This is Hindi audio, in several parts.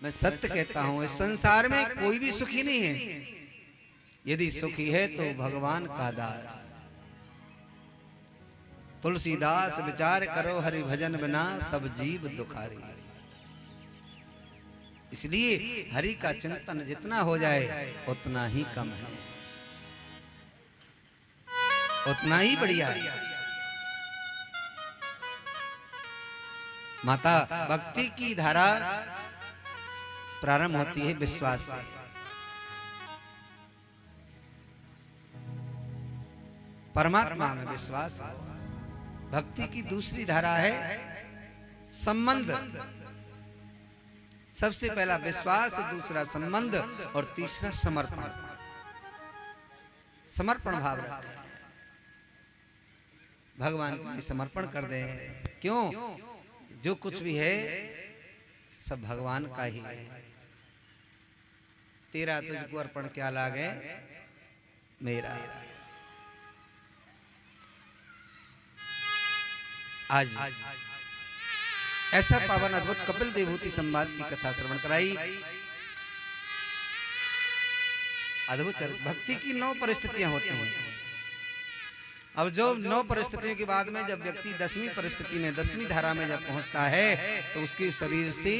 मैं सत्य कहता हूं, इस संसार में कोई भी सुखी नहीं है। यदि सुखी है तो भगवान का दास। तुलसीदास विचार करो हरि भजन बिना सब जीव दुखारी। इसलिए हरि का चिंतन जितना हो जाए उतना ही कम है, उतना ही बढ़िया है। माता भक्ति की धारा प्रारंभ होती है विश्वास से। परमात्मा में विश्वास। भक्ति की दूसरी धारा है संबंध। सबसे पहला विश्वास, दूसरा संबंध और तीसरा समर्पण। समर्पण भाव रखते हैं, भगवान को समर्पण कर दे। क्यों? जो कुछ भी है सब भगवान का ही है। तेरा तुझको अर्पण क्या लागे मेरा। आज ऐसा पावन अद्भुत कपिल देवहूति संवाद की कथा श्रवण कराई। अद्भुत भक्ति की 9 परिस्थितियां होती हैं। अब जो 9 परिस्थितियों के बाद में जब व्यक्ति 10वीं परिस्थिति में 10वीं धारा में जब पहुंचता है तो उसके शरीर से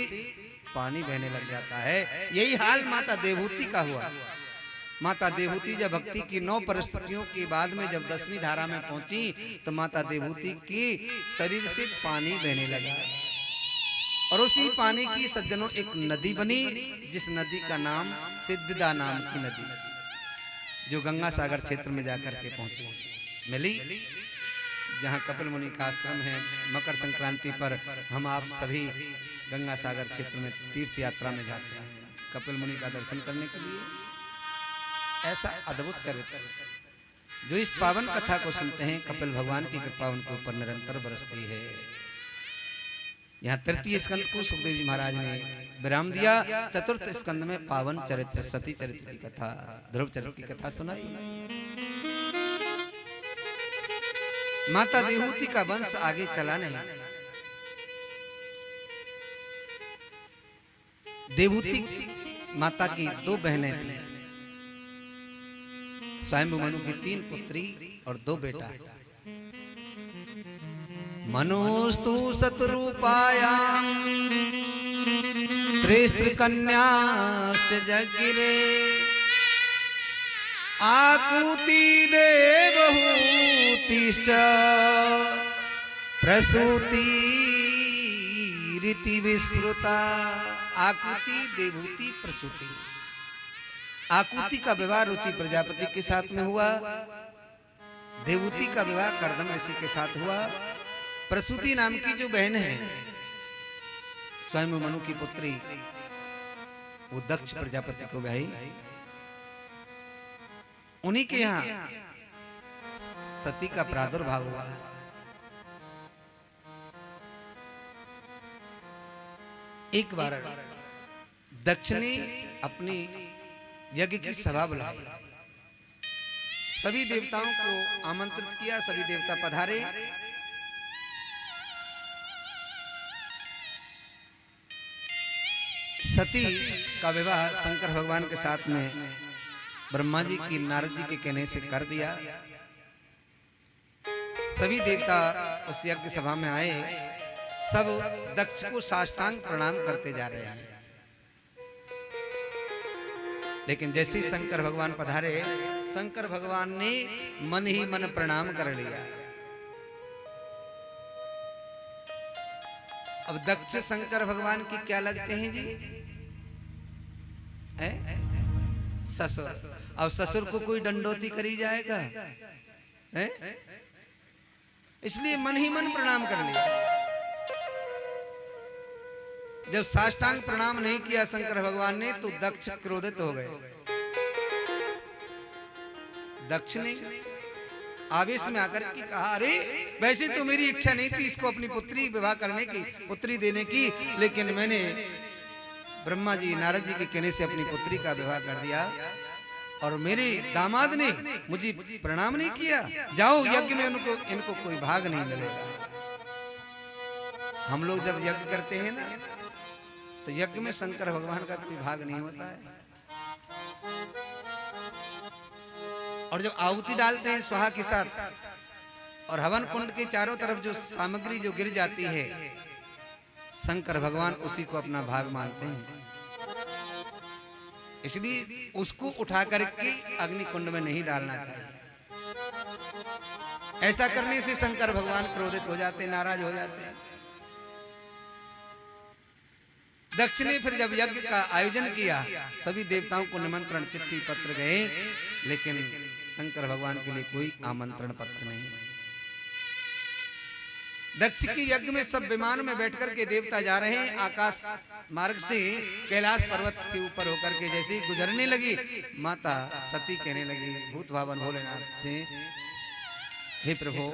पानी बहने लग जाता है। यही हाल माता देवहूति का हुआ। माता देवहूति जब भक्ति की 9 परिस्थितियों के बाद में जब 10वीं धारा में पहुंची तो माता देवहूति की शरीर से पानी बहने लगा और उसी पानी की सज्जनों एक नदी बनी, जिस नदी का नाम सिद्धदा नाम की नदी, जो गंगा सागर क्षेत्र में जाकर के पहुंची मिली, जहां कपिल मुनि का आश्रम है। मकर संक्रांति पर हम आप सभी गंगा सागर क्षेत्र में तीर्थ यात्रा में जाते हैं कपिल मुनि का दर्शन करने के लिए। ऐसा अद्भुत चरित्र जो इस पावन कथा को सुनते हैं, कपिल भगवान की कृपा उनके ऊपर निरंतर बरसती है। यहाँ तृतीय स्कंद को सुखदेव जी महाराज ने विराम दिया। चतुर्थ स्कंद में पावन चरित्र सती चरित्र की कथा, ध्रुव चरित्र की कथा सुनाई। माता देवहूति का वंश आगे चला नहीं। देवहूति माता की 2 बहनें थी। स्वयंभू मनु की 3 पुत्री और 2 बेटा। मनुस्तु शतरूपायां त्रिस्त्र कन्याश्च जगिरे आकुति देवहूतिश्च प्रसूति रीति विश्रुता। आकुति, देवहूति, प्रसूति। आकुति का विवाह रुचि प्रजापति के साथ में हुआ। देवहूति का विवाह कर्दम ऋषि के साथ हुआ। प्रसूति नाम की जो बहन है स्वयं मनु की पुत्री, वो दक्ष प्रजापति को ब्याही। उन्हीं के यहाँ सती का प्रादुर्भाव हुआ। एक बार दक्ष ने अपनी यज्ञ की सभा बुलाई, सभी देवताओं को आमंत्रित किया, सभी देवता पधारे। सती का विवाह शंकर भगवान के साथ में ब्रह्मा जी की नारद जी के कहने से कर दिया। सभी देवता उस यज्ञ सभा में आए, सब दक्ष को साष्टांग प्रणाम करते जा रहे हैं। लेकिन जैसे ही शंकर भगवान पधारे, शंकर भगवान ने मन ही मन प्रणाम कर लिया। अब दक्ष शंकर भगवान की क्या लगते हैं जी? ससुर। अब ससुर को कोई दंडोती करी जाएगा? इसलिए मन ही मन प्रणाम कर लिया। जब साष्टांग प्रणाम नहीं किया शंकर भगवान ने तो दक्ष क्रोधित हो गए। दक्ष ने आवेश में आकर के कहा, अरे वैसे तो मेरी इच्छा नहीं थी इसको अपनी पुत्री विवाह करने की, पुत्री देने की, लेकिन मैंने ब्रह्मा जी नारद जी के कहने से अपनी पुत्री का विवाह कर दिया और मेरे दामाद ने मुझे प्रणाम नहीं किया। जाओ यज्ञ में इनको कोई भाग नहीं मिलेगा। हम लोग जब यज्ञ करते हैं ना तो यज्ञ में शंकर भगवान का कोई भाग नहीं होता है। और जब आहुति डालते हैं स्वाहा के साथ और हवन कुंड के चारों तरफ जो सामग्री जो गिर जाती है, शंकर भगवान उसी को अपना भाग मानते हैं, इसलिए उसको उठा करके अग्नि कुंड में नहीं डालना चाहिए। ऐसा करने से शंकर भगवान क्रोधित हो जाते, नाराज हो जाते हैं। दक्ष ने फिर जब यज्ञ का आयोजन किया, सभी देवताओं को निमंत्रण चिट्ठी पत्र गए, लेकिन शंकर भगवान के लिए कोई आमंत्रण पत्र नहीं। दक्ष के यज्ञ में सब विमानों में बैठकर के देवता जा रहे हैं। आकाश मार्ग से कैलाश पर्वत के ऊपर होकर के जैसे ही गुजरने लगी, माता सती कहने लगी भूत भावन भोलेनाथ से, हे प्रभु,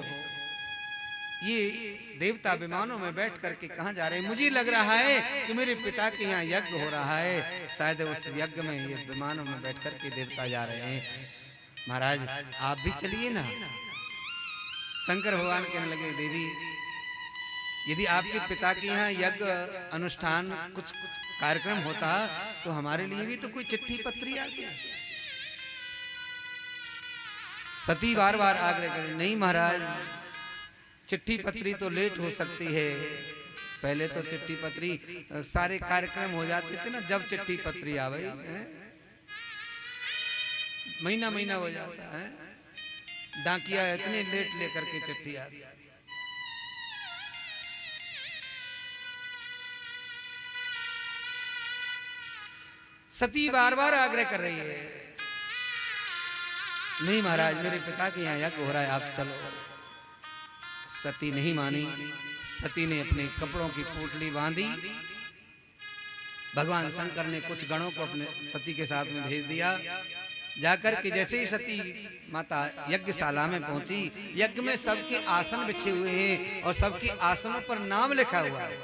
ये देवता विमानों में बैठ करके कहाँ जा रहे हैं? मुझे लग रहा है कि मेरे पिता के यहाँ यज्ञ हो रहा है, शायद उस यज्ञ में ये विमानों में बैठ करके देवता जा रहे हैं। महाराज आप भी चलिए ना। शंकर भगवान कहने लगे, देवी, यदि आपके पिता के यहाँ यज्ञ अनुष्ठान कुछ कार्यक्रम होता तो हमारे लिए भी तो कोई चिट्ठी पत्री आती। सती बार बार आग्रह करे, नहीं महाराज, चिट्ठी पत्री तो लेट हो सकती है। पहले तो चिट्ठी पत्री सारे कार्यक्रम हो जाते थे ना, जब चिट्ठी पत्री आवे महीना महीना हो जाता है। डाकिया इतने लेट लेकर के चिट्ठी आती। सती बार बार आग्रह कर रही है, नहीं महाराज, मेरे पिता के यहाँ यज्ञ हो रहा है, आप चलो। सती नहीं मानी। सती ने अपने कपड़ों की पोटली बांधी। भगवान शंकर ने कुछ गणों को अपने सती के साथ में भेज दिया। जाकर के जैसे ही सती माता यज्ञशाला में पहुंची, यज्ञ में सबके आसन बिछे हुए हैं और सबके आसनों पर नाम लिखा हुआ है।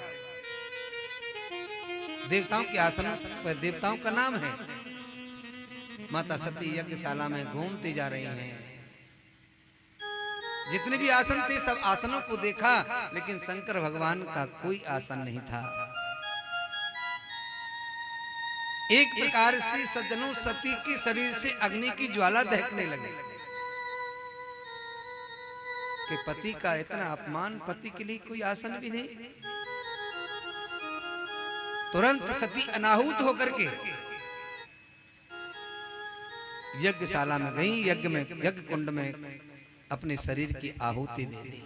देवताओं के आसनों पर देवताओं का नाम है। माता सती यज्ञशाला में घूमती जा रही हैं। जितने भी आसन थे सब आसनों को देखा, लेकिन शंकर भगवान का कोई आसन नहीं था। एक प्रकार से सज्जनों, सती के शरीर से अग्नि की ज्वाला दहकने लगी कि पति का इतना अपमान, पति के लिए कोई आसन भी नहीं। तुरंत सती अनाहुत होकर के यज्ञशाला में गई। यज्ञ कुंड में अपने शरीर की आहुति दे दी।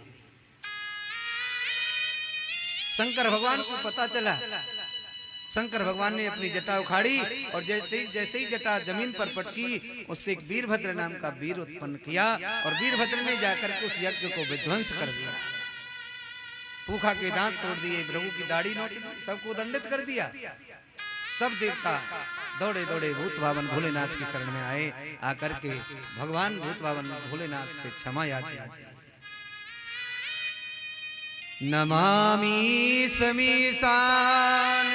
शंकर भगवान को पता चला। शंकर भगवान ने अपनी जटा उखाड़ी और जैसे ही जटा जमीन पर पटकी, उससे एक वीरभद्र नाम का वीर उत्पन्न किया और वीरभद्र ने जाकर के उस यज्ञ को विध्वंस कर दिया। पूखा के दांत तोड़ दिए, भृगु की दाढ़ी नोच दी, सबको दंडित कर दिया। सब देवता दौड़े दौड़े भूत भावन भोलेनाथ की शरण में आए। आकर के भगवान भूत भावन भोलेनाथ से क्षमा याचना की। नमामि समीशान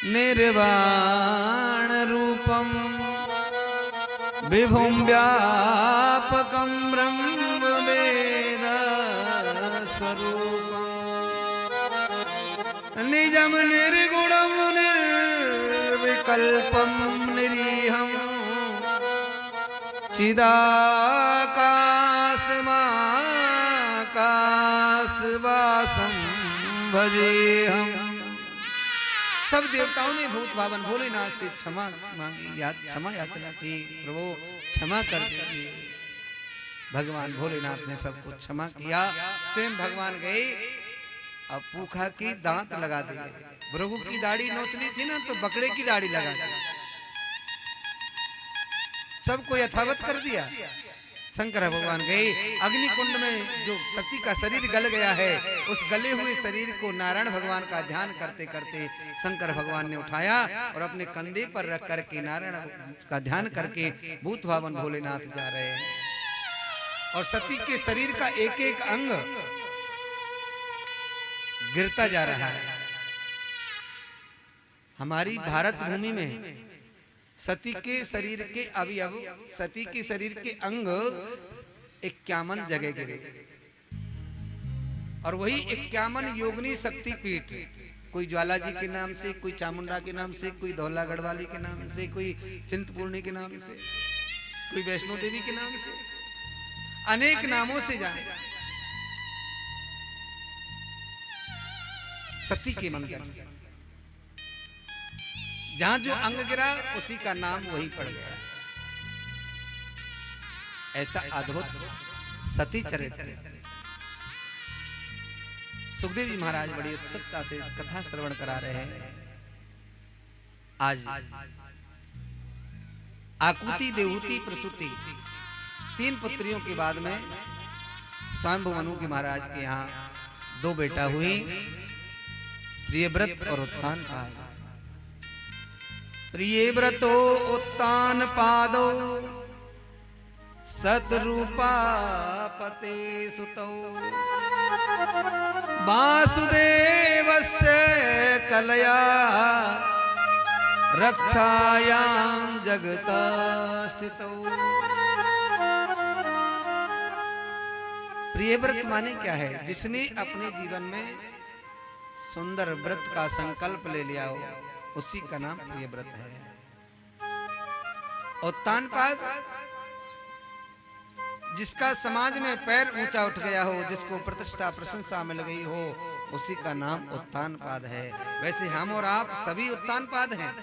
निर्वाण रूपम विभुम व्यापकम ब्रह्म वेद स्वरूपम निजम निर्गुणम निर्विकल्पम निरीहम चिदाकाशमाकाशवासम भजेहम। सब देवताओं ने भूत भावन भोलेनाथ से क्षमा मांगी, क्षमा याचना की, प्रभु क्षमा कर दीजिए। भगवान भोलेनाथ ने सबको क्षमा किया। स्वयं भगवान गए, अब पूखा की दांत लगा दिए। भृगु की दाढ़ी नोचनी थी ना, तो बकरे की दाढ़ी लगा दी। सबको यथावत कर दिया। शंकर भगवान गए अग्नि कुंड में। जो सती का शरीर गल गया है, उस गले हुए शरीर को नारायण भगवान का ध्यान करते करते शंकर भगवान ने उठाया और अपने कंधे पर रख करके नारायण का ध्यान करके भूत भावन भोलेनाथ जा रहे हैं। और सती के शरीर का एक एक अंग गिरता जा रहा है। हमारी भारत भूमि में सती के शरीर के अवयव, सती के शरीर के अंग 51 जगह गिरे और वही 51 योगिनी शक्तिपीठ कोई ज्वाला जी के नाम से, कोई चामुंडा के नाम से, कोई धौला गढ़वाली के नाम से, कोई चिंतपूर्णी के नाम से, कोई वैष्णो देवी के नाम से, अनेक नामों से जाने। सती के मंदिर जहां जो अंग गिरा उसी का नाम वहीं पड़ गया। ऐसा अद्भुत सती चरित्र सुखदेव जी महाराज बड़ी उत्सुकता से कथा श्रवण करा रहे हैं। आज आकुति, देवहूति, प्रसूति 3 पुत्रियों के बाद में स्वयंभू मनु के महाराज के यहाँ 2 बेटा हुई, प्रियव्रत और उत्तानपाद। प्रियव्रतो उत्तानपादो सतरूपा पते सुतौ वासुदेवस्य कलया रक्षायां जगत स्थितौ। प्रियव्रत माने क्या है? जिसने अपने जीवन में सुंदर व्रत का संकल्प ले लिया हो उसी का नाम प्रियव्रत है। उत्तानपाद जिसका समाज में पैर ऊंचा उठ गया हो, जिसको प्रतिष्ठा प्रशंसा मिल गई हो, उसी का नाम उत्तानपाद है। वैसे हम और आप सभी उत्तानपाद हैं।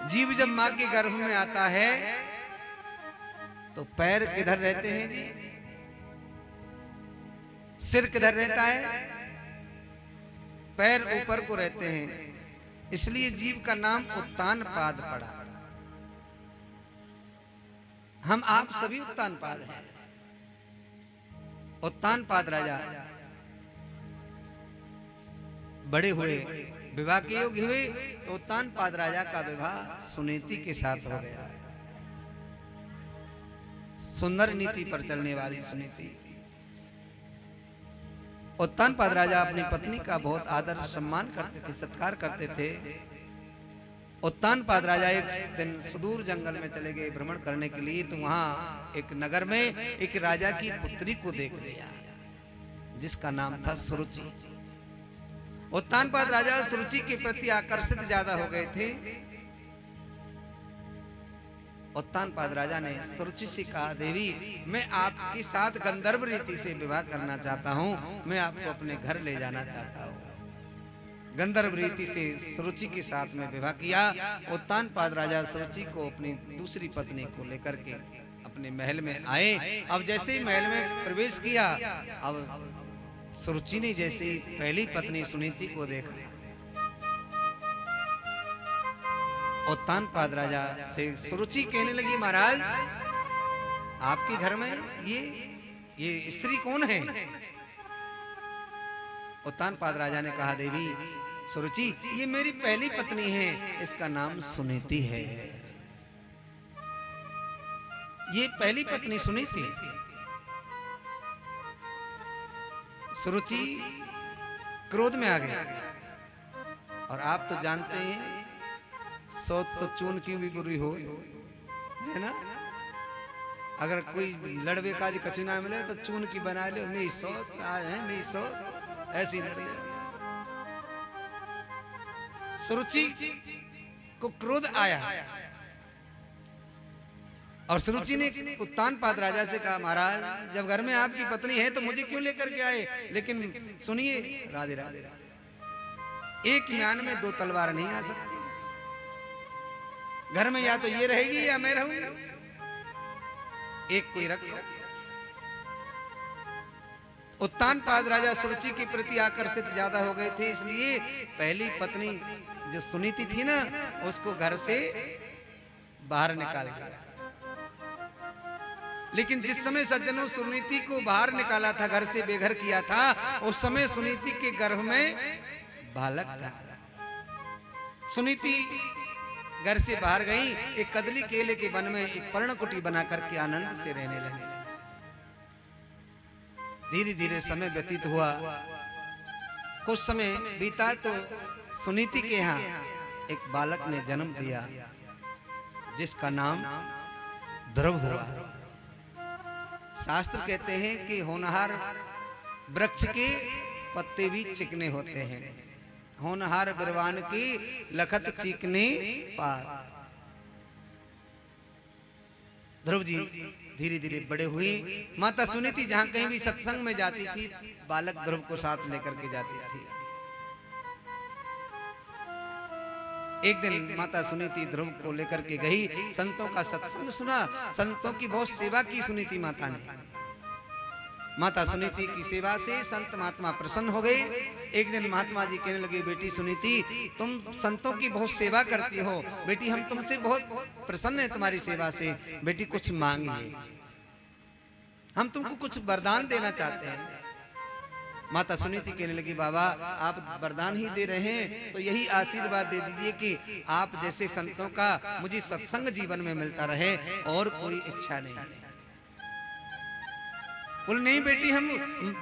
जीव जब मां के गर्भ में आता है तो पैर किधर रहते हैं जी? सिर किधर रहता है? पैर ऊपर को रहते हैं, इसलिए जीव का नाम उत्तानपाद पड़ा। हम आप सभी उत्तानपाद हैं। उत्तानपाद राजा बड़े हुए, विवाह के योग्य हुए, तो उत्तानपाद राजा का विवाह सुनीति के साथ हो गया। सुंदर नीति पर चलने वाली सुनीति। उत्तानपाद राजा अपनी पत्नी का बहुत आदर सम्मान करते थे, सत्कार करते थे। उत्तानपाद राजा एक दिन सुदूर जंगल में चले गए भ्रमण करने के लिए, तो वहां एक नगर में एक राजा की पुत्री को देख लिया जिसका नाम था सुरुचि। उत्तानपाद राजा सुरुचि के प्रति आकर्षित ज्यादा हो गए थे। उत्तानपाद राजा ने सुरुचि से कहा, देवी मैं आपके साथ गंधर्व रीति से विवाह करना चाहता हूं, मैं आपको अपने घर ले जाना चाहता हूं। गंधर्व रीति से सुरुचि के साथ में विवाह किया। उत्तानपाद राजा सुरुचि को अपनी दूसरी पत्नी को लेकर के अपने महल में आए। अब जैसे ही महल में प्रवेश किया, अब सुरुचि ने जैसे ही पहली पत्नी सुनीति को देखा, उत्तानपाद राजा से सुरुचि कहने लगी, महाराज आपके घर में ये स्त्री कौन है? उत्तानपाद राजा ने कहा, देवी सुरुचि ये मेरी पहली पत्नी है, इसका नाम सुनीति है। ये पहली पत्नी सुनीति। सुरुचि क्रोध में आ गई। और आप तो जानते हैं सौत तो चून की भी बुरी हो, है ना? अगर कोई लड़वे का कछु ना मिले तो चून की बना ले, मेरी सौत आज है, मेरी सौत, ऐसी लड़ ले। सुरुचि को क्रोध आया और सुरुचि ने उत्तानपाद राजा से कहा, महाराज जब घर में आपकी पत्नी है तो मुझे क्यों लेकर के आए? लेकिन सुनिए, राधे राधे, एक म्यान में 2 तलवार नहीं आ सकती। घर में या तो ये रहेगी या मैं रहूंगी, एक कोई रखो। उत्तानपाद राजा सुरुचि के प्रति आकर्षित ज्यादा हो गए थे, इसलिए पहली पत्नी जो सुनीति थी ना, उसको घर से बाहर निकाल दिया। लेकिन जिस समय सज्जनों सुनीति को बाहर निकाला था, घर से बेघर किया था, उस समय सुनीति के गर्भ में बालक था। सुनीति घर से बाहर गई, एक कदली केले के वन में एक पर्णकुटी बना करके आनंद से रहने लगे। धीरे धीरे समय व्यतीत हुआ। कुछ समय बीता तो सुनीति के यहाँ एक बालक ने जन्म दिया जिसका नाम ध्रुव हुआ। शास्त्र कहते हैं कि होनहार वृक्ष के पत्ते भी चिकने होते हैं। होनहार बिरवान की लखत चीकने पार। ध्रुव जी धीरे धीरे बड़े हुए। माता सुनीति जहां कहीं भी सत्संग में जाती थी, बालक ध्रुव को साथ लेकर के जाती थी। एक दिन माता सुनीति ध्रुव को लेकर के गई, संतों का सत्संग सुना, संतों की बहुत सेवा की सुनीति माता ने। माता सुनीति की सेवा से संत महात्मा प्रसन्न हो गए। एक दिन महात्मा जी कहने लगे, बेटी सुनीति, तुम संतों की बहुत सेवा करती हो, बेटी हम तुमसे बहुत प्रसन्न हैं तुम्हारी सेवा से, बेटी कुछ मांगिए, हम तुमको कुछ वरदान देना चाहते हैं। माता सुनीति कहने लगी, बाबा आप वरदान ही दे रहे हैं तो यही आशीर्वाद दे दीजिए कि आप जैसे संतों का मुझे सत्संग जीवन में मिलता रहे, और कोई इच्छा नहीं है। बोल नहीं बेटी, हम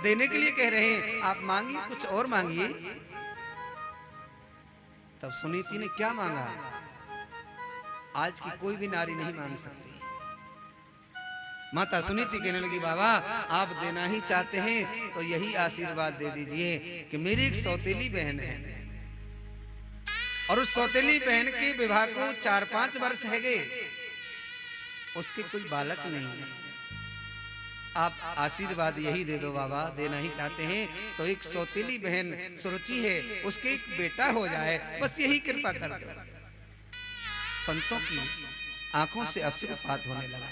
देने के लिए कह रहे हैं, आप मांगिए, कुछ और मांगिए। तब सुनीति ने क्या मांगा, आज की कोई भी नारी नहीं मांग सकती। माता सुनीति कहने लगी, बाबा आप देना ही चाहते हैं तो यही आशीर्वाद दे दीजिए कि मेरी एक सौतेली बहन है, और उस सौतेली बहन के विवाह को 4-5 वर्ष है गए, उसके कोई बालक नहीं है। आप आशीर्वाद यही दे दो बाबा, देना ही चाहते हैं तो एक सौतेली बहन सुरुचि है, उसके एक बेटा हो जाए, बस यही कृपा कर दो। संतों की आंखों से अश्रुपात होने लगा।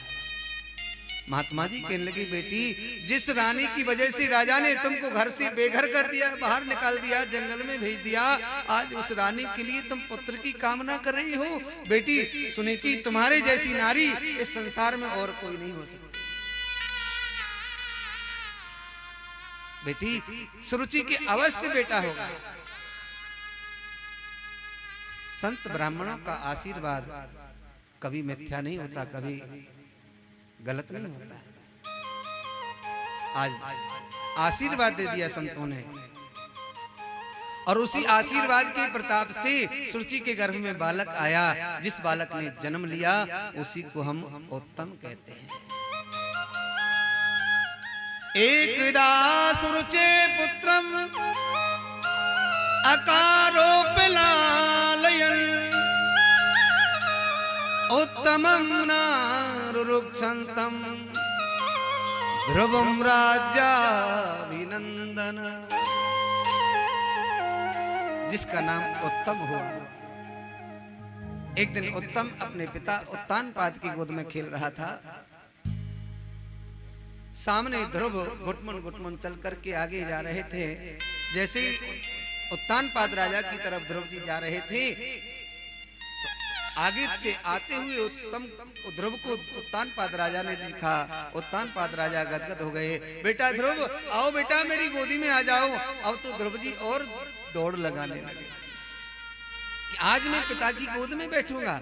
महात्मा जी कहने लगी, बेटी जिस रानी की वजह से राजा ने तुमको घर से बेघर कर दिया, बाहर निकाल दिया, जंगल में भेज दिया, आज उस रानी के लिए तुम पुत्र की कामना कर रही हो। बेटी सुनीति, तुम्हारे जैसी नारी इस संसार में और कोई नहीं हो सकती। बेटी सुरुचि के अवश्य बेटा होगा। संत ब्राह्मणों का आशीर्वाद कभी मिथ्या नहीं होता, कभी गलत नहीं होता है। आज आशीर्वाद दे दिया संतों ने, और उसी आशीर्वाद के प्रताप से सुरुचि के गर्भ में बालक आया। जिस बालक ने जन्म लिया उसी को हम उत्तम कहते हैं। एकदा सुरुचे पुत्रम अकारोपलालयन् उत्तमं नारुरुक्षन्तम ध्रुवं राज्याभिनंदन। जिसका नाम उत्तम हुआ। एक दिन उत्तम अपने पिता उत्तानपाद की गोद में खेल रहा था। सामने ध्रुव घुटमुन घुटमुन चल करके आगे जा रहे थे। जैसे ही उत्तानपाद राजा की तरफ ध्रुव जी जा रहे थे, आगे से आते हुए ध्रुव को उत्तानपाद राजा ने देखा। उत्तानपाद राजा गदगद हो गए। बेटा ध्रुव, आओ बेटा मेरी गोदी में आ जाओ। अब तो ध्रुव जी और दौड़ लगाने लगे कि आज मैं पिता की गोद में बैठूंगा।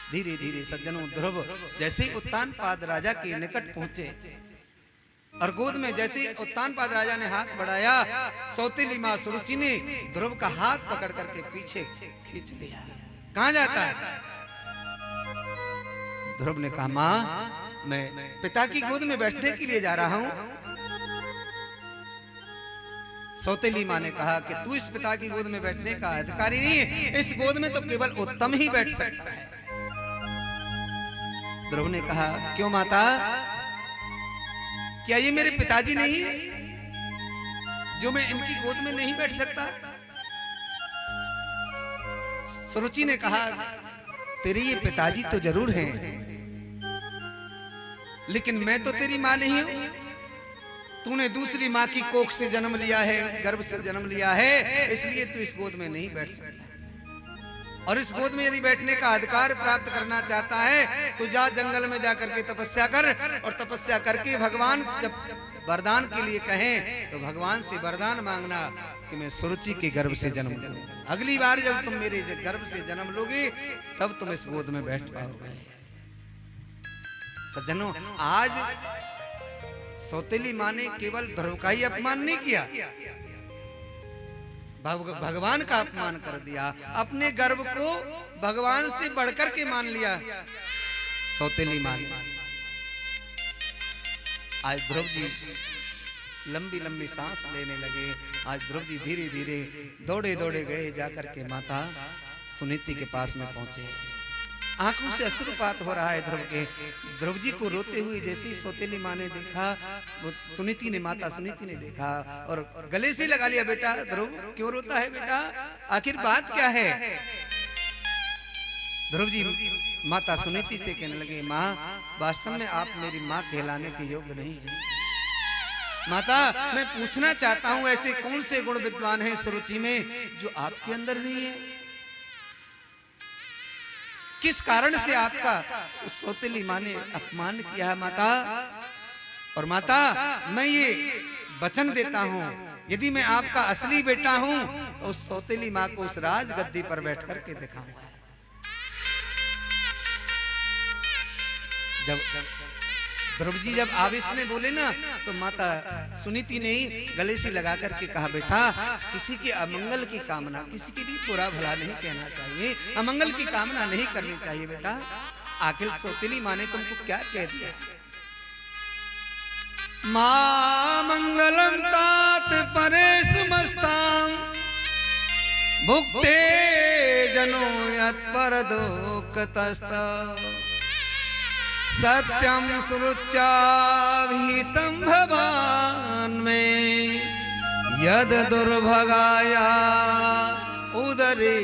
धीरे धीरे सज्जनों ध्रुव जैसे ही उत्तानपाद राजा के निकट पहुंचे और गोद में जैसे उत्तानपाद राजा ने हाथ बढ़ाया, सौतेली मां सुरुचि ने ध्रुव का हाथ पकड़ करके पीछे खींच लिया। कहां जाता है? ध्रुव ने कहा, मां मैं पिता की गोद में बैठने के लिए जा रहा हूं। सौतेली मां ने कहा कि तू इस पिता की गोद में बैठने का अधिकारी नहीं है, इस गोद में तो केवल उत्तम ही बैठ सकता है। ध्रुव ने कहा, क्यों माता, क्या ये मेरे पिताजी नहीं है जो मैं इनकी गोद में नहीं बैठ सकता? सुरुचि ने कहा, तेरे ये पिताजी तो जरूर हैं, लेकिन मैं तो तेरी मां नहीं हूं। तूने दूसरी मां की कोख से जन्म लिया है, गर्भ से जन्म लिया है, इसलिए तू इस गोद में नहीं बैठ सकता। और इस गोद में यदि बैठने का अधिकार प्राप्त करना चाहता है तो जा जंगल में जाकर के तपस्या कर, और तपस्या करके भगवान जब वरदान के लिए कहें तो भगवान से वरदान मांगना कि मैं सुरुचि के गर्भ से जन्म लूं। अगली बार जब तुम मेरे गर्भ से जन्म लोगे तब तुम इस गोद में बैठ पाओगे। सज्जनों, आज सौतेली मां ने केवल ध्रुव का ही अपमान नहीं किया, भगवान का अपमान कर दिया। अपने गर्व को भगवान से बढ़कर के मान लिया सौतेली मां ने। आज ध्रुव जी लंबी लंबी सांस लेने लगे। आज ध्रुव जी धीरे धीरे दौड़े दौड़े गए, जाकर के माता सुनीति के पास में पहुंचे। आंखों से अश्रुपात हो रहा है ध्रुव के। ध्रुव जी को रोते हुए जैसे ही सौतेली माँ ने देखा, वो सुनीति ने, माता सुनीति ने देखा और गले से लगा लिया। बेटा ध्रुव क्यों रोता है बेटा, आखिर बात क्या है? ध्रुव जी माता सुनीति से कहने लगे, माँ वास्तव में आप मेरी माँ कहलाने के योग्य नहीं है। माता मैं पूछना चाहता हूँ, ऐसे कौन से गुण विद्वान हैं सुरुचि में जो आपके अंदर नहीं है? किस कारण से आपका उस सौतेली माँ ने अपमान किया है माता? और माता मैं ये वचन देता हूँ, यदि मैं आपका असली बेटा हूँ तो उस सौतेली माँ को उस राज गद्दी पर बैठ करके दिखाऊंगा। जब ध्रुव जी जब आवेश में बोले ना, तो माता सुनीति ने गले से लगा करके कहा, बेटा किसी के अमंगल की कामना, किसी के लिए बुरा भला नहीं कहना चाहिए, अमंगल की कामना नहीं करनी चाहिए बेटा। आखिर सौतेली माँ ने तुमको क्या कह दिया? मां मंगलम तात परेश मस्ताम भुक्ते जनो यत् परदोक्तस्त सत्यम सुरुच्चाभिहितं भवान में यद दुर्भगाया उदरे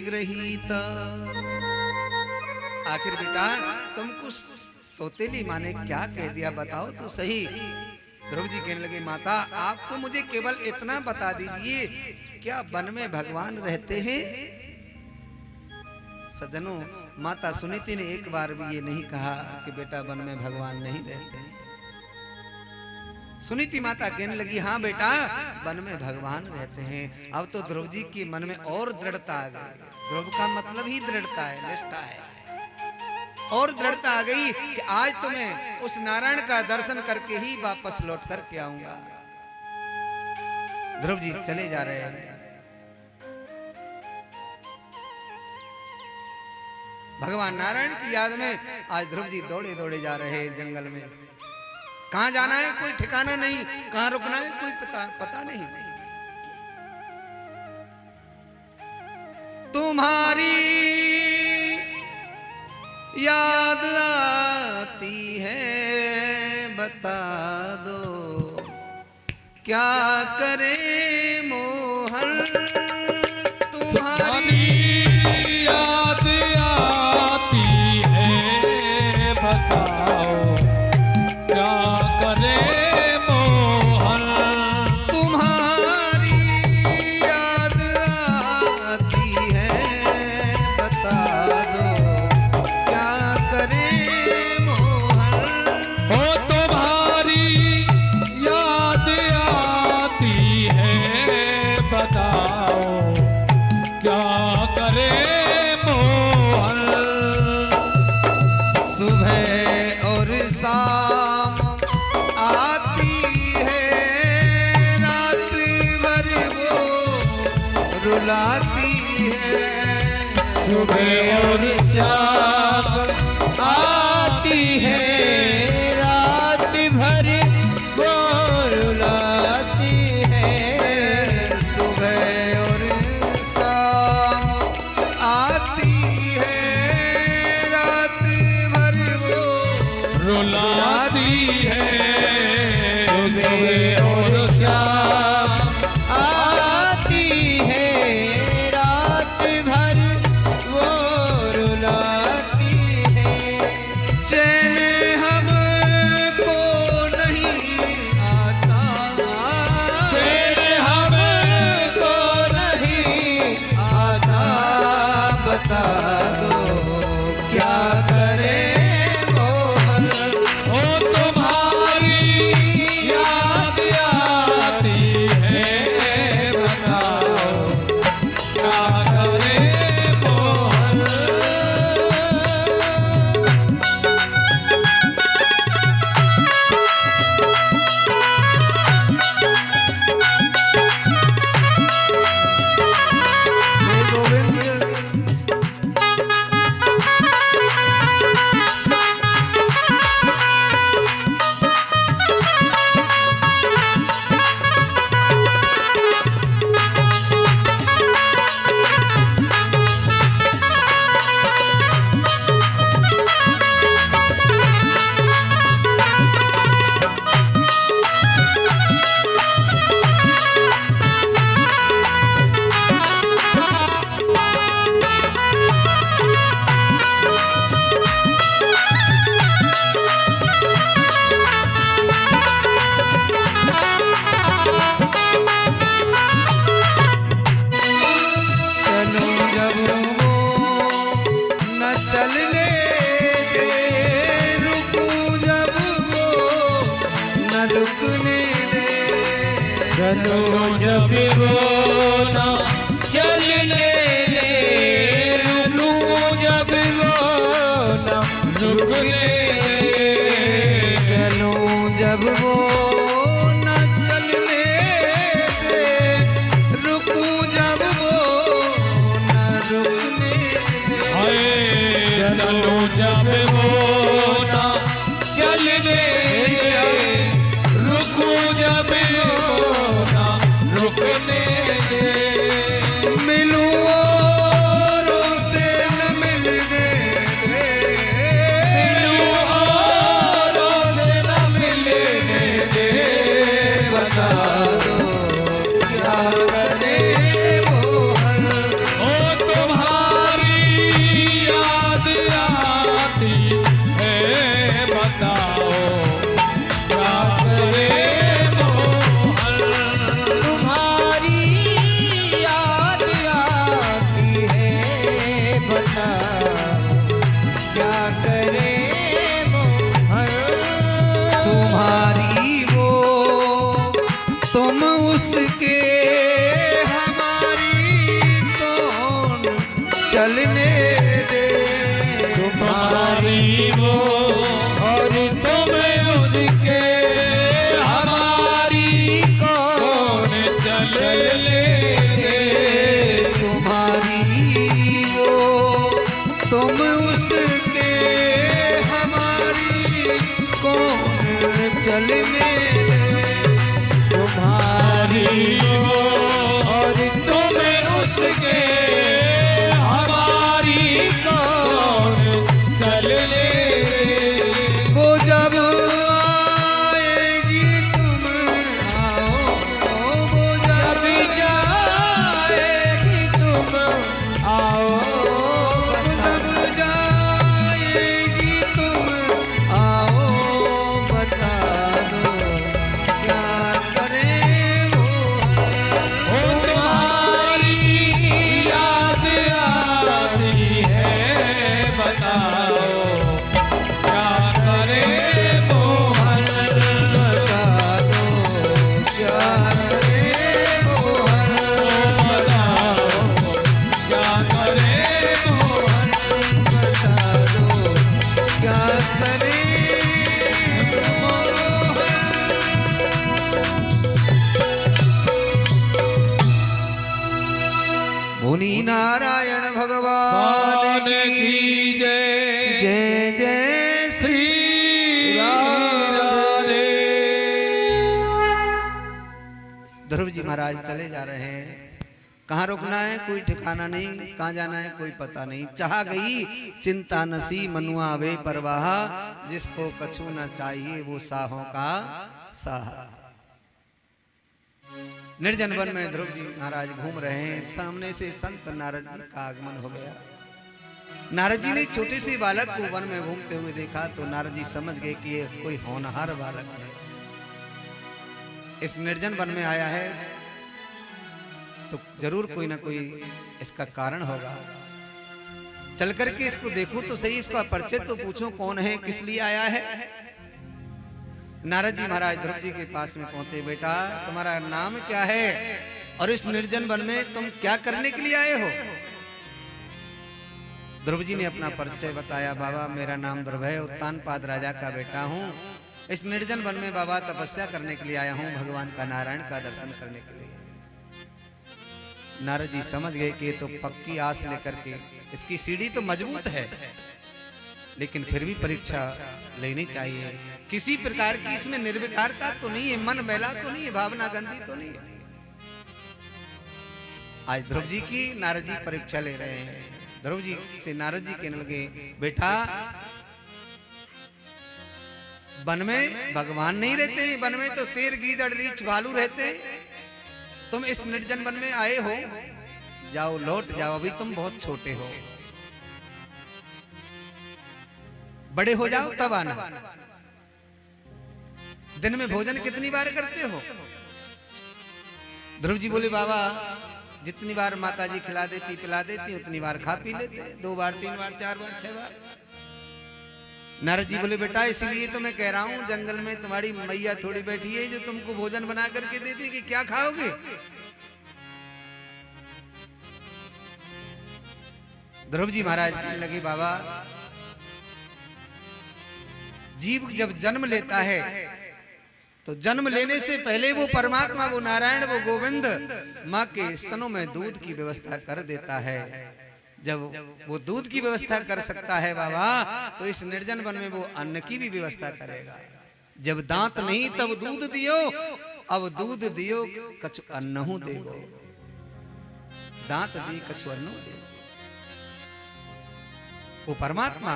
गृहीता। आखिर बेटा तुमको सौतेली माँ ने क्या कह दिया, बताओ तो सही। ध्रुव जी कहने लगे, माता आप तो मुझे केवल इतना बता दीजिए, क्या वन में भगवान रहते हैं? सज्जनों, माता सुनीति ने एक बार भी ये नहीं कहा कि बेटा वन में भगवान नहीं रहते हैं। सुनीति माता कहने लगी, हाँ बेटा वन में भगवान रहते हैं। अब तो ध्रुव जी के मन में और दृढ़ता आ गई। ध्रुव का मतलब ही दृढ़ता है, निष्ठा है। और दृढ़ता आ गई कि आज तो मैं उस नारायण का दर्शन करके ही वापस लौट करके आऊंगा। ध्रुव जी चले जा रहे हैं। भगवान नारायण की याद में आज ध्रुव जी दौड़े दौड़े जा रहे हैं जंगल में। कहां जाना है कोई ठिकाना नहीं, कहां रुकना है कोई पता नहीं। तुम्हारी याद आती है, बता दो क्या करे मोहन। तुम्हारी याद आती है, बताओ क्या करे मोहन। तुम्हारी याद आती है, बता दो क्या करे मोहन। हो तुम्हारी याद आती है, बताओ क्या करे मोहन। सुबह और शाम आती है, रात भर वो रुलाती है। सुबह और शाम आती है, रात भर वो रुलाती है। सुबह और शाम आती है, रात भर वो रुलाती है। सुबह और शाम आती है, रात भर वो रुलाती है। चैन हमको नहीं आता, चैन हमको नहीं आता, बता दो क्या करे मोहन। ओ तुम्हारी याद आती है, बताओ क्या करे मोहन। चलो जब वो ना चलने दे, रुकूं जब वो ना रुकने दे, चलो जब वो न चलने दे, रुकूं जब वो न रुकने दे। हाय चलो जब वो ना चलने दे, रुकूं जब वो ना रुकने दे, मिलूं औरों से न मिलने दे, मिलूं औरों से न मिलने दे, बता दो क्या करे वो हर। ओ तुम्हारी याद आती है, बताओ क्या करे मोहन। तुम्हारी याद आती है, बता क्या करे मोहन। तुम्हारी वो तुम उसके, हमारी कौन चलने दे। तुम्हारी वो और तुम उसके, हमारी कौन चलने दे। तुम्हारी वो तुम उसके, हमारी कौन चलने दे। तुम्हारी वो और तुम उसके, हमारी कौन चलने दे। वो जब आएगी तुम आओ, वो जब जाएगी तुम आओ, जब जाएगी तुम आओ, बता दो क्या करे वो। ओ तुम्हारी याद आती है, बताओ क्या करे मोहन। बता दो क्या करे वो हर। बताओ क्या करे मोहन। बता दो क्या करे मोहन। मुनि नारायण भगवान की जय जय जय श्री राधे। ध्रुव जी महाराज चले जा रहे हैं। कहाँ रुकना है कोई ठिकाना नहीं, कहाँ जाना है कोई पता नहीं। चाह गई चिंता नसी मनुआ वे परवाह, जिसको कछु न चाहिए वो साहों का साह। निर्जन वन में ध्रुव जी महाराज घूम रहे हैं। सामने से संत नारद जी का आगमन हो गया। नारद जी ने छोटे से बालक को वन में घूमते हुए देखा तो नारद जी समझ गए कि ये कोई होनहार बालक है, इस निर्जन वन में आया है तो जरूर कोई ना कोई इसका कारण होगा। चल करके इसको देखूं तो सही, इसका परिचय तो पूछूं कौन है, किस लिए आया है। नारद जी महाराज ध्रुव जी के पास में पहुंचे। बेटा तुम्हारा नाम क्या है और इस निर्जन वन में तुम क्या करने के लिए आए हो। ध्रुव जी ने अपना परिचय बताया। बाबा मेरा नाम ध्रुव है, उत्तानपाद राजा का बेटा हूँ। इस निर्जन वन में बाबा तपस्या करने के लिए आया हूँ, भगवान का नारायण का दर्शन करने के लिए। नारद जी समझ गए कि ये तो पक्की आस लेकर के, इसकी सीढ़ी तो मजबूत है लेकिन फिर भी परीक्षा लेनी चाहिए। किसी प्रकार की इसमें निर्विकारता तो नहीं है, मन मैला तो नहीं है, भावना गंदी तो नहीं है। आज ध्रुव जी की नारद जी परीक्षा ले रहे हैं। ध्रुव जी से नारद जी कहने लगे, बेटा वन में भगवान नहीं रहते, वन में तो शेर गीदड़ रीछ भालू रहते। तुम इस निर्जन वन में आए हो, जाओ लौट जाओ, अभी तुम बहुत छोटे हो, बड़े हो जाओ तब आना। दिन में भोजन कितनी बार करते हो। ध्रुव जी बोले, बाबा जितनी बार माता जी खिला देती पिला देती उतनी बार खा पी लेते, 2 बार 3 बार 4 बार 6 बार। नारद जी बोले बेटा इसीलिए तो मैं कह रहा हूं जंगल में तुम्हारी मैया थोड़ी बैठी है जो तुमको भोजन बना करके देती कि क्या खाओगे। ध्रुव जी महाराज कहने लगे बाबा जीव जब जन्म लेता है तो जन्म लेने से पहले वो परमात्मा वो नारायण वो गोविंद माँ के स्तनों में दूध की व्यवस्था कर देता है। जब वो दूध की व्यवस्था कर सकता है बाबा तो इस निर्जन वन में वो अन्न की भी व्यवस्था करेगा। जब दांत नहीं तब दूध दियो, अब दूध दियो कछु अन्नहु देगो, दांत दी कछु अन्नो देगो। वो परमात्मा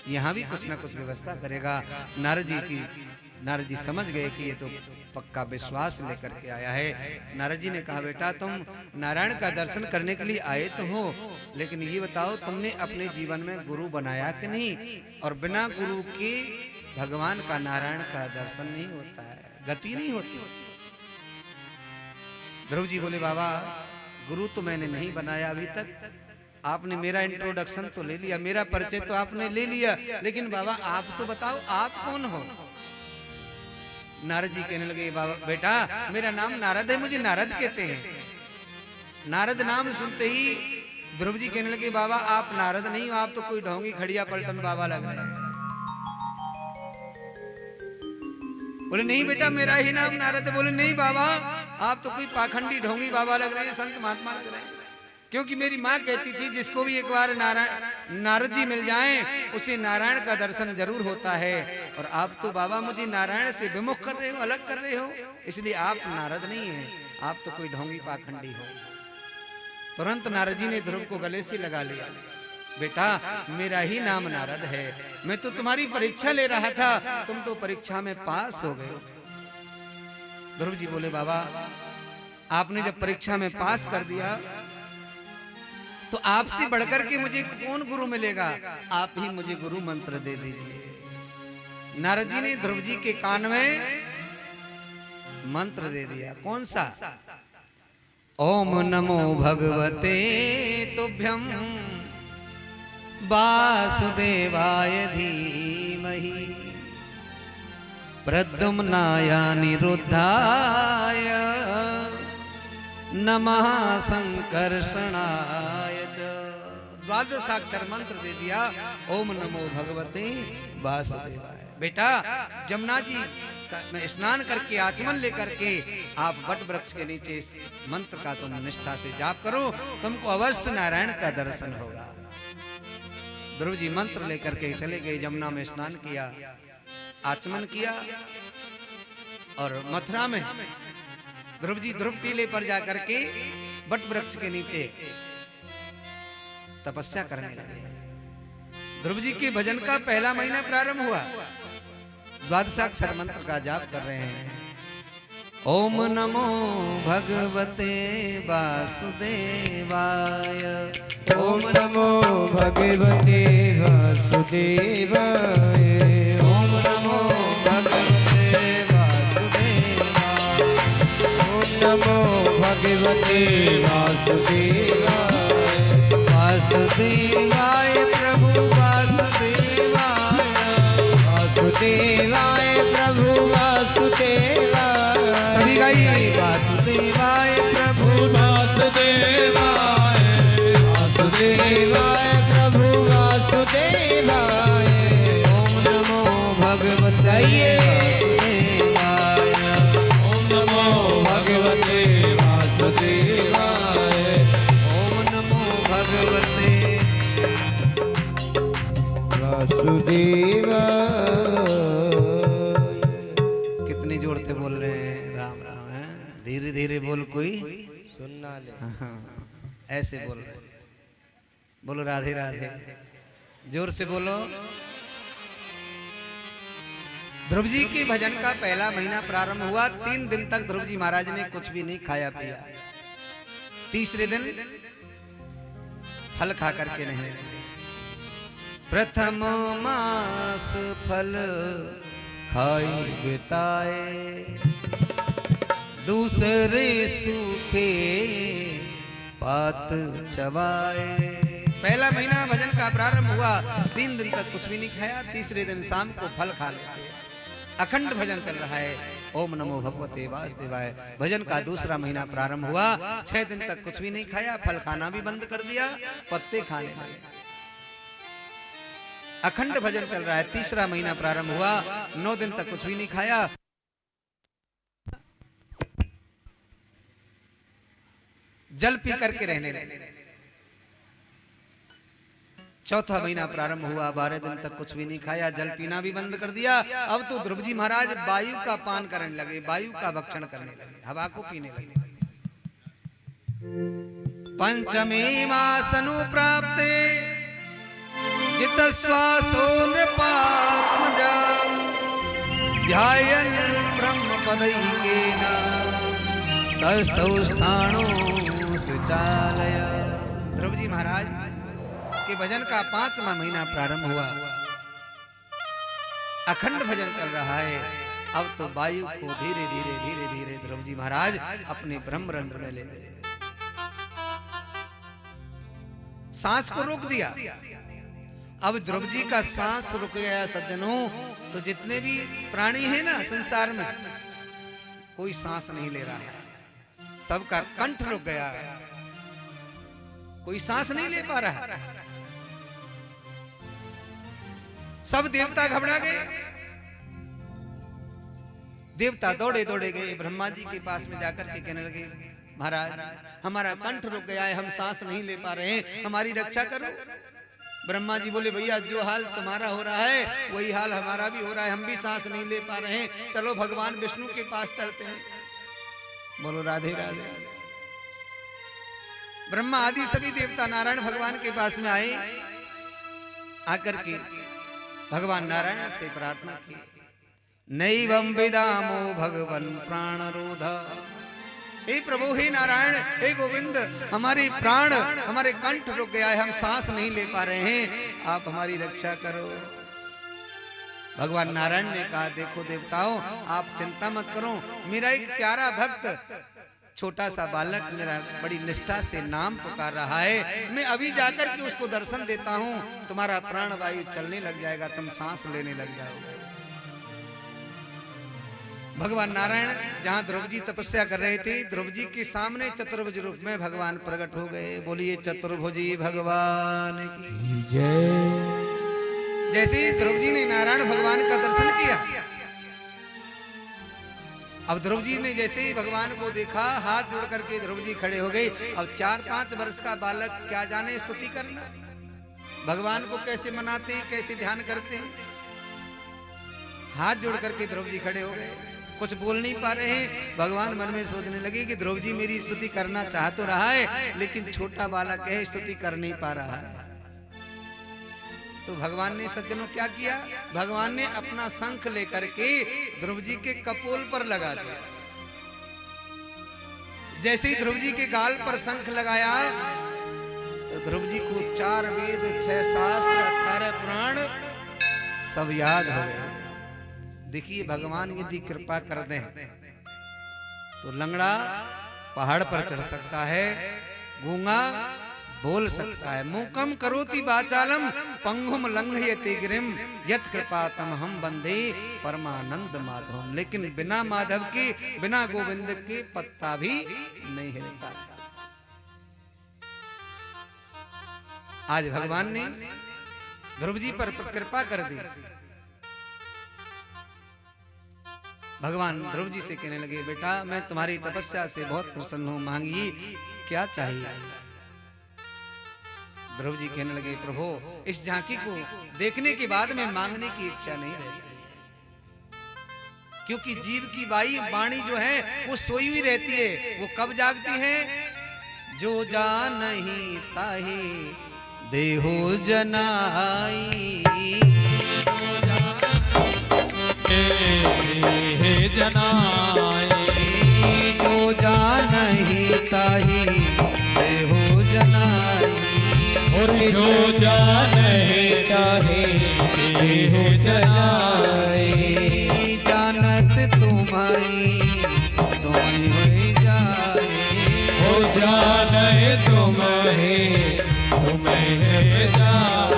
यहाँ भी कुछ ना कुछ व्यवस्था करेगा। नारद जी समझ गए कि ये तो पक्का विश्वास लेकर के आया है। नारद जी ने कहा बेटा तुम नारायण का दर्शन करने के लिए आए तो हो, लेकिन ये बताओ तुमने अपने जीवन में गुरु बनाया कि नहीं। और बिना गुरु के भगवान का नारायण का दर्शन नहीं होता है, गति नहीं होती। ध्रुव जी बोले बाबा गुरु तो मैंने नहीं बनाया अभी तक, आपने मेरा इंट्रोडक्शन तो ले लिया, मेरा परिचय तो आपने ले लिया, लेकिन बाबा आप तो बताओ आप कौन हो। नारद जी कहने लगे बाबा बेटा मेरा नाम नारद है, मुझे नारद कहते हैं। नारद नाम सुनते ही ध्रुव जी कहने लगे बाबा आप नारद नहीं हो, आप तो कोई ढोंगी खड़िया पलटन बाबा लग रहे हैं। बोले नहीं बेटा मेरा ही नाम नारद है। बोले नहीं बाबा आप तो कोई पाखंडी ढोंगी बाबा लग रहे हैं, संत महात्मा लग रहे हैं। क्योंकि मेरी माँ कहती थी जिसको भी एक बार नारद जी मिल जाएं उसे नारायण का दर्शन जरूर होता है। और आप तो बाबा मुझे नारायण से विमुख कर रहे हो, अलग कर रहे हो, इसलिए आप नारद नहीं हैं, आप तो कोई ढोंगी पाखंडी हो। तुरंत नारद जी ने ध्रुव को गले से लगा लिया। बेटा मेरा ही नाम नारद है, मैं तो तुम्हारी परीक्षा ले रहा था, तुम तो परीक्षा में पास हो गए। ध्रुव जी बोले बाबा आपने जब परीक्षा में पास कर दिया तो आपसे बढ़कर के मुझे कौन गुरु मिलेगा, आप ही मुझे गुरु मंत्र दे दीजिए। नारद जी ने ध्रुव जी के कान में मंत्र दे दिया। कौन सा? ओम नमो भगवते तुभ्यं वासुदेवाय धीमहि प्रद्युम्नाय निरुद्धाय नमः संकर्षणाय च। द्वादशाक्षर मंत्र दे दिया, ओम नमो भगवते वासुदेवाय। बेटा जमुना जी में स्नान करके आचमन लेकर के आप वट वृक्ष के नीचे इस मंत्र का तुम निष्ठा से जाप करो, तुमको अवश्य नारायण का दर्शन होगा। ध्रुव जी मंत्र लेकर के चले गए, जमुना में स्नान किया, आचमन किया और मथुरा में ध्रुव जी ध्रुव टीले पर जाकर के वट वृक्ष के नीचे तपस्या करने लगे। ध्रुव जी के भजन का पहला महीना प्रारंभ हुआ, द्वादशाक्षर मंत्र का जाप कर रहे हैं। ओम नमो भगवते वासुदेवाय, ओम नमो भगवते वासुदेवाय, ओम नमो भगवते वासुदेवाय, ओम नमो भगवते वासुदेवाय, वासुदेवाय प्रभु वासुदेवाय, वासुदेवाय प्रभु वासुदेवाय। सभी गाइए वासुदेवाय प्रभु वासुदेवाय, वासुदेवाय प्रभु वासुदेवाय। ओम नमो भगवते वासुदेवाय, ओम नमो भगवते वासुदेवाय, ओम नमो भगवते वासुदेवाय। कितनी जोर से बोल रहे हैं राम राम है, धीरे धीरे बोल कोई सुनना ले। ऐसे बोल रहे हैं। बोलो राधे राधे, जोर से बोलो। ध्रुव जी के भजन का पहला महीना प्रारंभ हुआ। 3 दिन तक ध्रुव जी महाराज ने कुछ भी नहीं खाया पिया। तीसरे दिन फल खा करके रहने लगे। प्रथम मास फल खाई बिताए, दूसरे सूखे पात चबाए। पहला महीना भजन का प्रारंभ हुआ, 3 दिन तक कुछ भी नहीं खाया, तीसरे दिन शाम को फल खा लेते। अखंड भजन चल रहा है, ओम नमो भगवते वासुदेवाय। भजन का दूसरा महीना प्रारंभ हुआ, 6 दिन तक कुछ भी नहीं खाया, फल खाना भी बंद कर दिया, पत्ते खाने लगे। अखंड भजन चल रहा है, तीसरा महीना प्रारंभ हुआ, 9 दिन तक कुछ भी नहीं खाया, जल पी करके रहने लगे। चौथा महीना प्रारंभ हुआ, 12 दिन तक कुछ भी नहीं खाया, जल पीना भी बंद कर दिया। अब तो ध्रुव जी महाराज वायु का पान करने लगे, वायु का भक्षण करने लगे, हवा को पीने लगे। पंचमी मासनु प्राप्ते जित श्वासो नृपात्मजा ध्यायन् ब्रह्म पदैकेन तस्थौ स्थाणो सुचालय। ध्रुव जी महाराज के भजन का 5वां महीना प्रारंभ हुआ, अखंड भजन चल रहा है। अब तो वायु को धीरे धीरे धीरे धीरे ध्रुव जी महाराज अपने ब्रह्मरंध्र में ले गए, सांस को रोक दिया। अब ध्रुव जी का सांस रुक गया सज्जनों, तो जितने भी प्राणी हैं ना संसार में, कोई सांस नहीं ले रहा है, सबका कंठ रुक गया, कोई सांस नहीं ले पा रहा। सब देवता घबरा गए, देवता दौड़े दौड़े गए ब्रह्मा जी के पास में जाकर के कहने लगे, महाराज हमारा कंठ रुक गया है, हम सांस नहीं ले पा रहे हैं, हमारी रक्षा करो। ब्रह्मा जी बोले, भैया जो हाल तुम्हारा हो रहा है वही हाल हमारा भी हो रहा है, हम भी सांस नहीं ले पा रहे हैं, चलो भगवान विष्णु के पास चलते हैं। बोलो राधे राधे। ब्रह्मा आदि सभी देवता नारायण भगवान के पास में आए, आकर के भगवान नारायण से प्रार्थना की, नैवं विदामो भगवन् प्राणरोध। हे प्रभु, हे नारायण, हे गोविंद, हमारे प्राण, हमारे कंठ रुक गया है, हम सांस नहीं ले पा रहे हैं, आप हमारी रक्षा करो। भगवान नारायण ने कहा, देखो देवताओं, आप चिंता मत करो, मेरा एक प्यारा भक्त, छोटा सा बालक मेरा बड़ी निष्ठा से नाम पुकार रहा है, मैं अभी जाकर के उसको दर्शन देता हूं, तुम्हारा प्राण वायु चलने लग जाएगा, तुम सांस लेने लग जाओगे। भगवान नारायण जहां ध्रुव जी तपस्या कर रहे थे, ध्रुव जी के सामने चतुर्भुज रूप में भगवान प्रकट हो गए। बोलिए चतुर्भुजी भगवान की जय। जैसे ही ध्रुव जी ने नारायण भगवान का दर्शन किया, अब ध्रुव जी ने जैसे ही भगवान को देखा, हाथ जोड़ करके ध्रुव जी खड़े हो गए। अब 4-5 वर्ष का बालक क्या जाने स्तुति करना, भगवान को कैसे मनाते हैं, कैसे ध्यान करते हैं। हाथ जोड़ करके ध्रुव जी खड़े हो गए, कुछ बोल नहीं पा रहे हैं। भगवान मन में सोचने लगे कि ध्रुव जी मेरी स्तुति करना चाह तो रहा है, लेकिन छोटा बालक है, स्तुति कर नहीं पा रहा है। तो भगवान ने सज्जनों क्या किया, भगवान ने अपना शंख लेकर के ध्रुव जी के कपोल पर लगा दिया। जैसे ही ध्रुव जी के गाल पर शंख लगाया, तो ध्रुव जी को 4 वेद, 6 शास्त्र, 18 पुराण सब याद हो गए। देखिए भगवान यदि कृपा कर दें तो लंगड़ा पहाड़ पर चढ़ सकता है, गूंगा बोल सकता है, मूकम करोति वाचालम पंगुम लंघयते गिरिम यत् कृपातम हम वंदे परमानंद माधवम। लेकिन बिना माधव के, बिना गोविंद के पत्ता भी नहीं हिलता। आज भगवान ने ध्रुव जी पर कृपा कर दी। भगवान ध्रुव जी से कहने लगे, बेटा मैं तुम्हारी तपस्या से बहुत प्रसन्न हूं, मांगिए क्या चाहिए। ध्रुव जी कहने लगे, प्रभु इस झांकी को देखने के बाद में मांगने की इच्छा नहीं रहती है, क्योंकि जीव की वाणी जो है वो सोई हुई रहती है। वो कब जागती है, जो जान नहीं ताही देहो जनाई, जनाई, जो जान नहीं ताही देहो जनाई, और जो जाने ताही देहो जनाई, जानत तुम्हारी तुम्हें हो जाए, हो जाने तुम्हें तुम्हें जाए।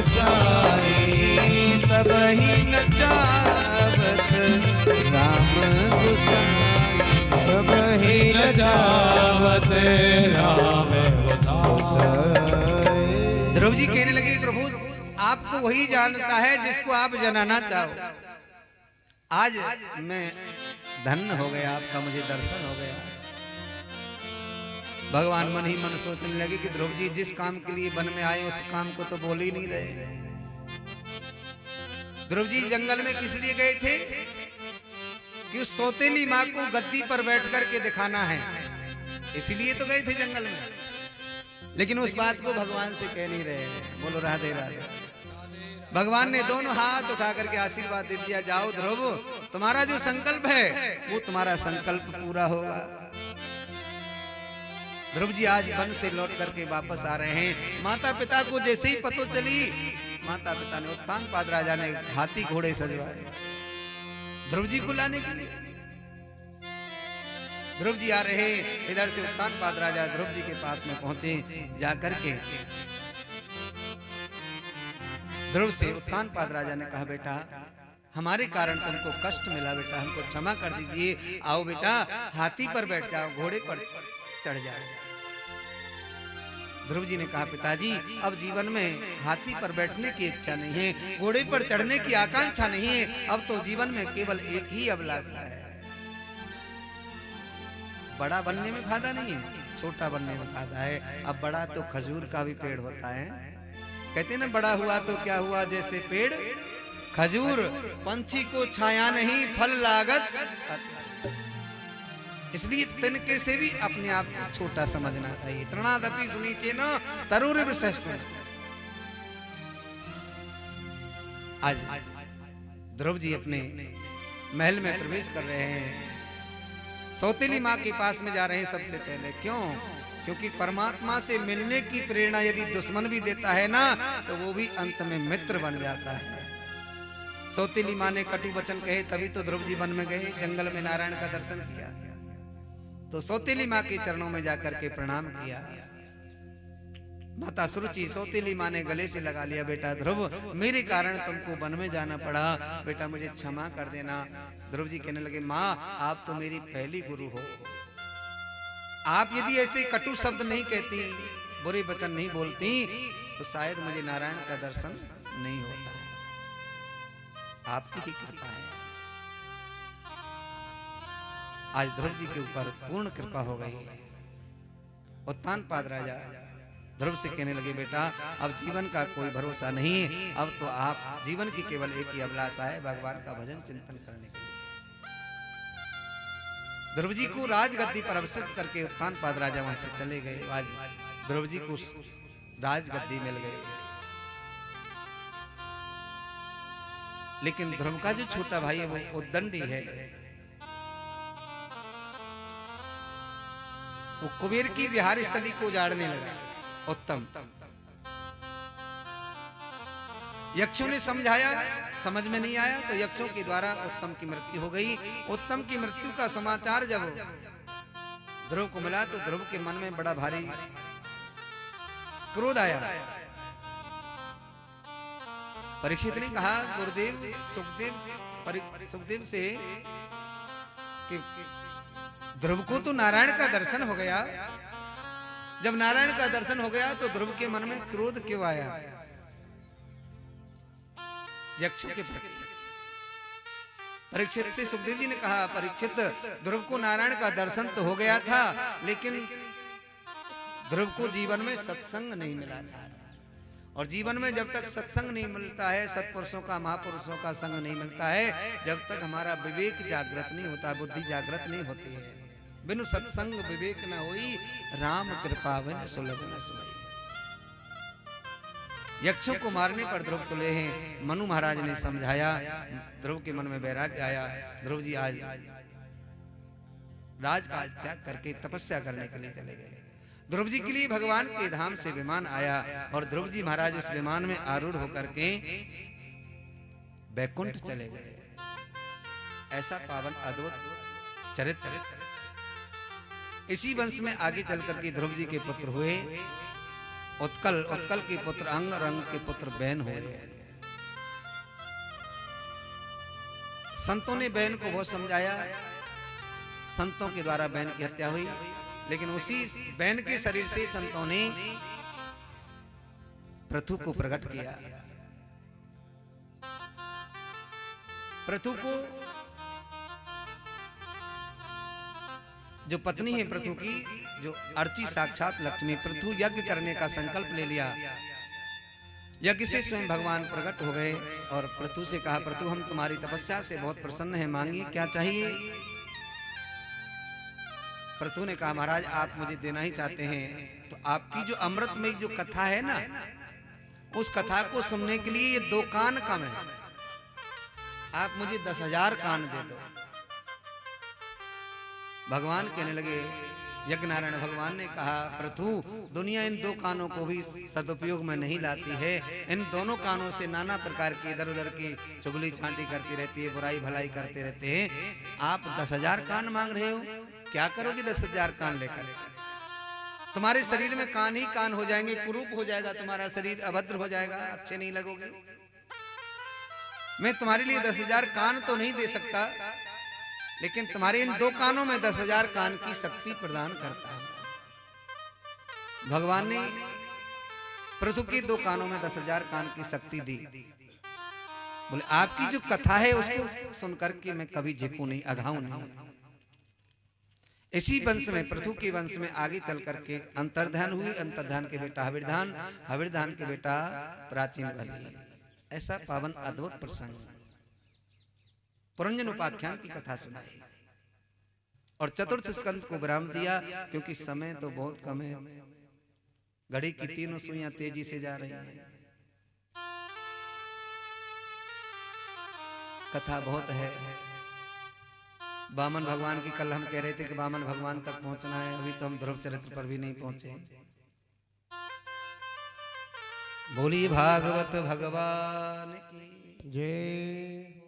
गोसाई सब ही नचावत राम गोसाई सब ही नचावत राम गोसाई। ध्रुव जी कहने लगे प्रभु आपको वही जानता है जिसको आप जनाना चाहो। आज मैं धन्य हो गया, आपका मुझे दर्शन हो गया। भगवान मन ही मन सोचने लगे कि ध्रुव जी जिस काम के लिए वन में आए उस काम को तो बोल ही नहीं रहे। ध्रुव जी जंगल में किस लिए गए थे कि उस सौतेली माँ को गद्दी पर बैठ करके दिखाना है, इसलिए तो गए थे जंगल में। लेकिन उस बात को भगवान से कह नहीं रहे हैं। बोलो राधे राधे। भगवान ने दोनों हाथ उठा करके आशीर्वाद दे दिया, जाओ ध्रुव तुम्हारा जो संकल्प है वो तुम्हारा संकल्प पूरा होगा। ध्रुव जी आज वन से लौट करके वापस आ रहे हैं। माता पिता को जैसे ही पतो चली, माता पिता ने उत्तानपाद राजा ने हाथी घोड़े सजवाए ध्रुव जी को लाने के लिए। ध्रुव जी आ रहे, इधर से उत्तानपाद राजा ध्रुव जी के पास में पहुंचे। जाकर के ध्रुव से उत्तानपाद राजा ने कहा बेटा हमारे कारण तुमको कष्ट मिला, बेटा हमको क्षमा कर दीजिए। आओ बेटा हाथी पर बैठ जाओ, घोड़े पर चढ़ जाओ। ध्रुव जी ने कहा पिताजी अब जीवन में हाथी पर बैठने की इच्छा नहीं है, घोड़े पर चढ़ने की आकांक्षा नहीं है। अब तो जीवन में केवल एक ही अभिलाषा है, बड़ा बनने में फायदा नहीं है, छोटा बनने में फायदा है। अब बड़ा तो खजूर का भी पेड़ होता है, कहते ना बड़ा हुआ तो क्या हुआ जैसे पेड़ खजूर, पंछी को छाया नहीं फल लागत। इसलिए तिनके से भी अपने आप को छोटा समझना चाहिए। तृणादपि सुनीचेन तरुरिव श्रेष्ठः। आज ध्रुव जी अपने महल में प्रवेश कर रहे हैं, सौतेली माँ के पास में जा रहे हैं सबसे पहले। क्यों? क्योंकि परमात्मा से मिलने की प्रेरणा यदि दुश्मन भी देता है ना तो वो भी अंत में मित्र बन जाता है। सौतेली माँ ने कटु वचन कहे तभी तो ध्रुव जी वन में गए, जंगल में नारायण का दर्शन किया। तो सौतेली माँ के चरणों में जाकर के प्रणाम किया। माता सुरुचि सौतेली माँ ने गले से लगा लिया, बेटा ध्रुव मेरे कारण तुमको वन में जाना पड़ा, बेटा मुझे क्षमा कर देना। ध्रुव जी कहने लगे माँ आप तो मेरी पहली गुरु हो, आप यदि ऐसे कटु शब्द नहीं कहती, बुरे वचन नहीं बोलती तो शायद मुझे नारायण का दर्शन नहीं होता है, आपकी ही कृपा है। आज ध्रुव जी के ऊपर पूर्ण कृपा हो गई। उत्तानपाद राजा ध्रुव से कहने लगे बेटा अब जीवन का कोई भरोसा नहीं है, अब तो आप जीवन की केवल एक ही अभिलाषा है भगवान का भजन चिंतन करने के लिए। ध्रुव जी को राजगद्दी पर अभिषेक करके उत्तानपाद राजा वहां से चले गए। आज ध्रुव जी को राजगद्दी मिल गई। लेकिन ध्रुव का जो छोटा भाई है वो उद्दंडी है, वो कुबेर की विहार स्थली को उजाड़ने लगा। उत्तम यक्षों ने समझाया, समझ में नहीं आया तो यक्षों के द्वारा उत्तम की मृत्यु हो गई। उत्तम की मृत्यु का समाचार जब ध्रुव को मिला तो ध्रुव के मन में बड़ा भारी क्रोध आया। परीक्षित ने कहा गुरुदेव सुखदेव से कि ध्रुव को तो नारायण का दर्शन हो गया, जब नारायण का दर्शन हो गया तो ध्रुव के मन में क्रोध क्यों आया यक्षों के प्रति? परीक्षित से सुखदेव जी ने कहा परीक्षित ध्रुव को नारायण का दर्शन तो हो गया था, लेकिन ध्रुव को जीवन में सत्संग नहीं मिला था, और जीवन में जब तक सत्संग नहीं मिलता है, सत्पुरुषों का महापुरुषों का संग नहीं मिलता है, जब तक हमारा विवेक जागृत नहीं होता, बुद्धि जागृत नहीं होती है। बिनु सत्संग विवेक न होई, राम कृपा बिन सुलभ न सोई। यक्षों को मारने पर ध्रुव तुले हैं। मनु महाराज ने समझाया, ध्रुव के मन में वैराग्य आया। ध्रुव जी आज राज का त्याग करके तपस्या करने के लिए चले गए। ध्रुव जी के लिए भगवान के धाम से विमान आया और ध्रुव जी महाराज उस विमान में आरूढ़ होकर के बैकुंठ चले गए। ऐसा पावन अद्भुत चरित्र। इसी वंश में आगे चल करके ध्रुव जी के पुत्र हुए उत्कल के पुत्र अंग और अंग के पुत्र बैन हुए। संतों ने बैन को बहुत समझाया, संतों के द्वारा बैन की हत्या हुई, लेकिन उसी बैन के शरीर से संतों ने पृथु को प्रकट किया। पृथु को, जो पत्नी है पृथु की, जो अर्ची साक्षात लक्ष्मी, पृथु यज्ञ करने का संकल्प ले लिया। यज्ञ से स्वयं भगवान प्रकट हो गए और पृथु से कहा, पृथु हम तुम्हारी तपस्या से बहुत प्रसन्न हैं, मांगिए क्या चाहिए। पृथु ने कहा, महाराज आप मुझे देना ही चाहते हैं तो आपकी जो अमृतमयी जो कथा है ना, उस कथा को सुनने के लिए ये 2 कान कम है, आप मुझे 10,000 कान दे दो। भगवान कहने लगे, यज्ञनारायण भगवान ने कहा, पृथु दुनिया इन 2 कानों को भी सदुपयोग में नहीं लाती है, इन दोनों कानों से नाना प्रकार की इधर उधर की चुगली छांटी करती रहती है, बुराई भलाई करते रहते हैं। आप 10,000 कान मांग रहे हो, क्या करोगे 10,000 कान लेकर? तुम्हारे शरीर में कान ही कान हो जाएंगे, कुरूप हो जाएगा तुम्हारा शरीर, अभद्र हो जाएगा, अच्छे नहीं लगोगे। मैं तुम्हारे लिए 10,000 कान तो नहीं दे सकता, लेकिन तुम्हारे इन 2 कानों में 10,000 कान की शक्ति प्रदान करता है। भगवान ने पृथु के 2 कानों में 10,000 कान की शक्ति दी। बोले आपकी जो कथा है उसको सुनकर के मैं कभी झिकूं नहीं, अघाऊं नहीं। इसी वंश में, पृथु के वंश में आगे चल करके अंतर्धान हुई, अंतर्धान के बेटा हविर्धान, हविर्धान के बेटा प्राचीन बलि। ऐसा पावन अद्भुत प्रसंग पुरंजन उपाख्यान की कथा सुनाई और चतुर्थ स्कंद को विराम दिया, क्योंकि समय तो बहुत कम है, घड़ी की 3 सुइयां तेजी से जा रही हैं, कथा बहुत है। वामन भगवान की कल हम कह रहे थे कि वामन भगवान तक पहुंचना है, अभी तो हम ध्रुव चरित्र पर भी नहीं पहुंचे। बोलिए भागवत भगवान की जय।